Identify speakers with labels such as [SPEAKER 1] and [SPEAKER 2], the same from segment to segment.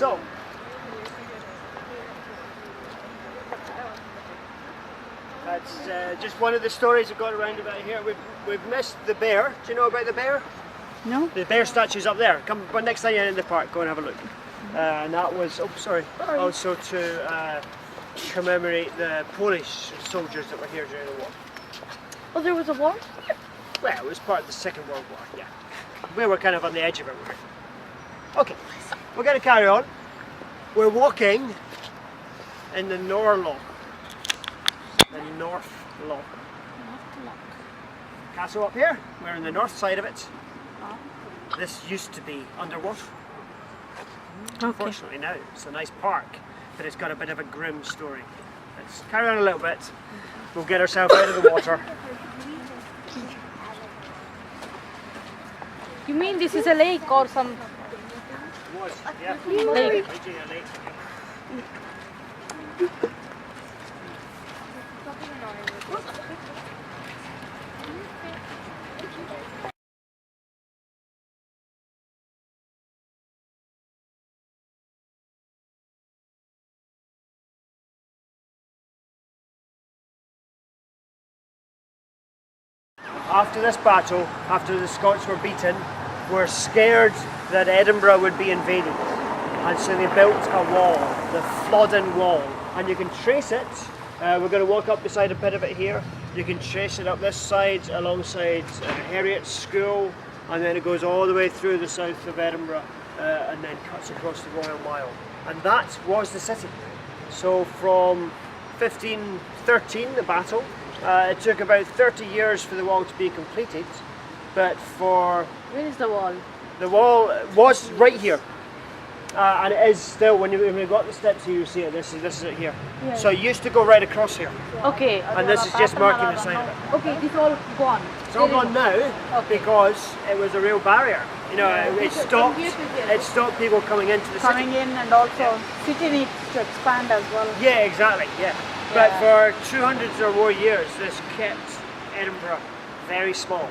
[SPEAKER 1] So, that's just one of the stories I've got around about here. We've missed the bear. Do you know about the bear?
[SPEAKER 2] No.
[SPEAKER 1] The bear statue's up there. Come, but next time you're in the park, go and have a look. And that was, also to commemorate the Polish soldiers that were here during the war.
[SPEAKER 2] Oh, there was a war?
[SPEAKER 1] Well, it was part of the Second World War, yeah. We were kind of on the edge of it. Okay, we're going to carry on. We're walking in the Norloch. The North Loch. Castle up here, we're on the north side of it. This used to be underwater. Unfortunately now, it's a nice park, but it's got a bit of a grim story. Let's carry on a little bit. We'll get ourselves out of the water.
[SPEAKER 2] You mean this is a lake or some...
[SPEAKER 1] Was, yeah.
[SPEAKER 2] Lake.
[SPEAKER 1] After this battle, after the Scots were beaten, were scared that Edinburgh would be invaded. And so they built a wall, the Flodden Wall. And you can trace it. We're going to walk up beside a bit of it here. You can trace it up this side alongside Heriot's School, and then it goes all the way through the south of Edinburgh and then cuts across the Royal Mile. And that was the city. So from 1513, the battle, it took about 30 years for the wall to be completed, but for...
[SPEAKER 2] Where is the wall?
[SPEAKER 1] The wall was right here. And it is still, when we got the steps here, you see it, this is it here.
[SPEAKER 2] Yeah.
[SPEAKER 1] So it used to go right across here.
[SPEAKER 2] Okay.
[SPEAKER 1] And this is just marking the side of it.
[SPEAKER 2] Okay, this all gone.
[SPEAKER 1] It's all gone now because it was a real barrier. You know, it stopped people coming into the city.
[SPEAKER 2] Coming in, and also city needs to expand as well.
[SPEAKER 1] Yeah, exactly, yeah. But for 200 or more years, this kept Edinburgh very small.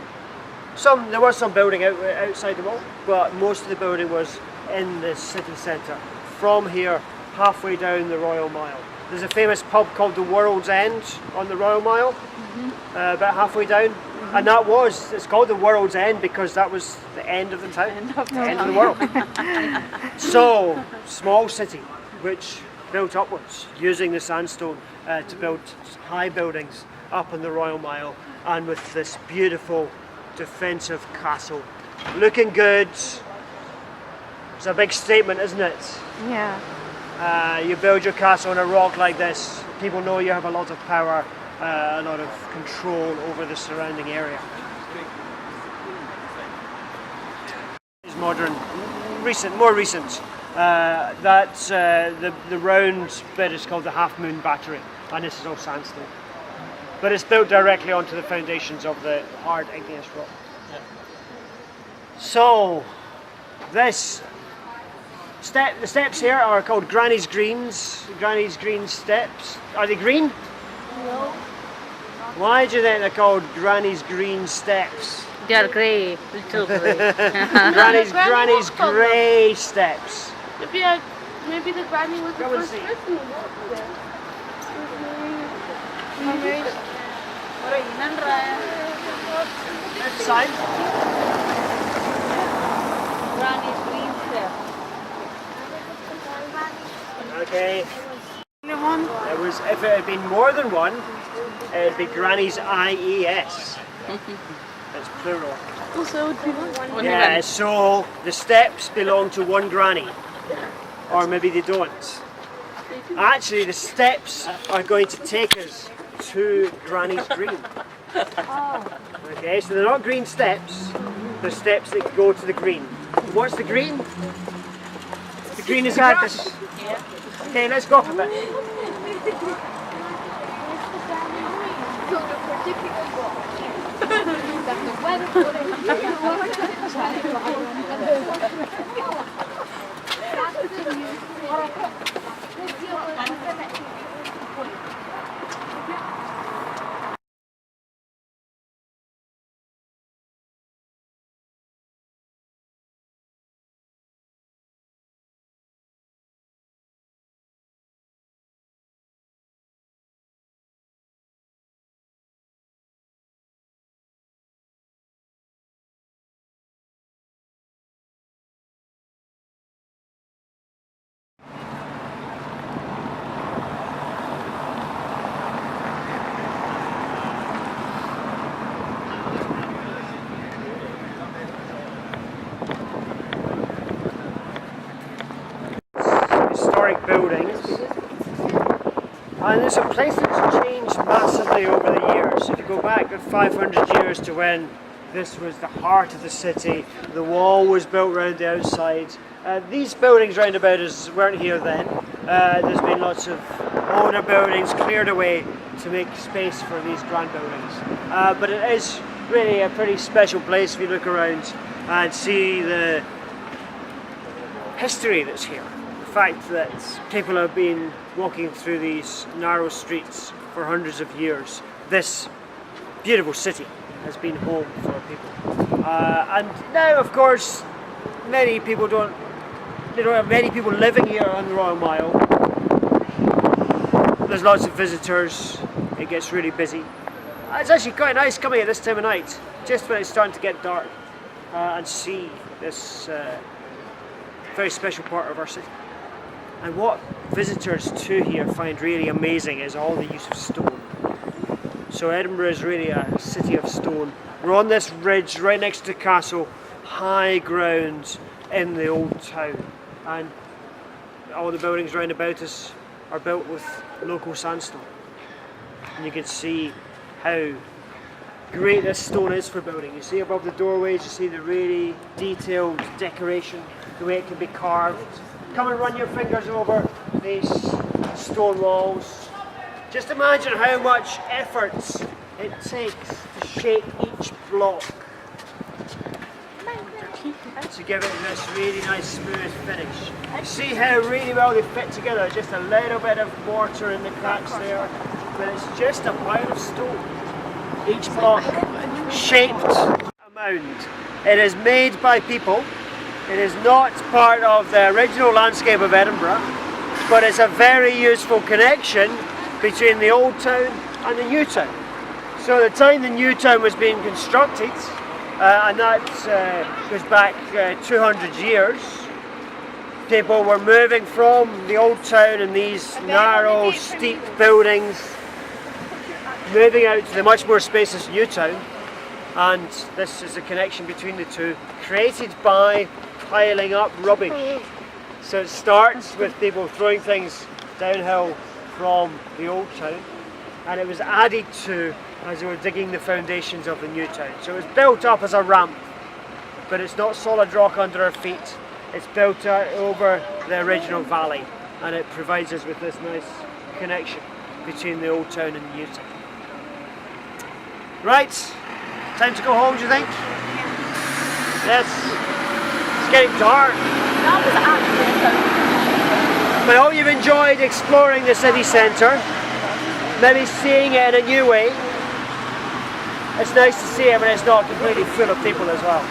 [SPEAKER 1] There was some building outside the wall, but most of the building was in the city centre. From here, halfway down the Royal Mile. There's a famous pub called the World's End on the Royal Mile, about halfway down. And it's called the World's End because that was the end of the town, the end of the world. So, small city, which built upwards, using the sandstone to build high buildings up on the Royal Mile, and with this beautiful defensive castle. Looking good. It's a big statement, isn't it?
[SPEAKER 2] Yeah.
[SPEAKER 1] You build your castle on a rock like this, people know you have a lot of power, a lot of control over the surrounding area. It's modern, more recent. The round bit is called the Half Moon Battery, and this is all sandstone. But it's built directly onto the foundations of the hard igneous rock. So, the steps here are called Granny's Greens. Granny's Green steps. Are they green?
[SPEAKER 2] No.
[SPEAKER 1] Why do you think they're called Granny's Green steps?
[SPEAKER 2] They are grey, little grey.
[SPEAKER 1] Granny's grey steps.
[SPEAKER 3] Maybe the granny was the
[SPEAKER 1] Go and
[SPEAKER 3] first
[SPEAKER 1] see.
[SPEAKER 3] person who walked there.
[SPEAKER 1] Left side.
[SPEAKER 2] Granny's green step.
[SPEAKER 1] Okay. If it had been more than one, it'd be Granny's IES. It's plural.
[SPEAKER 3] Also, would be one.
[SPEAKER 1] Yeah, so the steps belong to one granny. Or maybe they don't. Actually, the steps are going to take us to Granny's Green. Okay, so they're not green steps, they're steps that go to the green. What's the green? The green is grass. Okay, let's go up a bit.
[SPEAKER 3] So the particular book that the weather
[SPEAKER 1] And it's a place that's changed massively over the years. If you go back 500 years to when this was the heart of the city, the wall was built around the outside. These buildings round about us weren't here then. There's been lots of older buildings cleared away to make space for these grand buildings. But it is really a pretty special place if you look around and see the history that's here. The fact that people have been walking through these narrow streets for hundreds of years. This beautiful city has been home for people. And now, of course, they don't have many people living here on the Royal Mile. There's lots of visitors, it gets really busy. It's actually quite nice coming at this time of night, just when it's starting to get dark, and see this very special part of our city. And what visitors to here find really amazing is all the use of stone. So Edinburgh is really a city of stone. We're on this ridge right next to the castle, high ground in the old town. And all the buildings round about us are built with local sandstone. And you can see how great this stone is for building. You see above the doorways, you see the really detailed decoration, the way it can be carved. Come and run your fingers over these stone walls. Just imagine how much effort it takes to shape each block to give it this really nice smooth finish. See how really well they fit together, just a little bit of mortar in the cracks there, but it's just a pile of stone. Each block shaped a mound. It is made by people. It is not part of the original landscape of Edinburgh, but it's a very useful connection between the old town and the new town. So the time the new town was being constructed, and that goes back 200 years, people were moving from the old town in these narrow, steep buildings, moving out to the much more spacious new town, and this is a connection between the two, created by piling up rubbish. So it starts with people throwing things downhill from the old town, and it was added to as they were digging the foundations of the new town. So it was built up as a ramp, but it's not solid rock under our feet. It's built over the original valley, and it provides us with this nice connection between the old town and the new town. Right, time to go home, do you think? Yes. It's getting dark. But I hope you've enjoyed exploring the city centre, maybe seeing it in a new way. It's nice to see it when it's not completely full of people as well.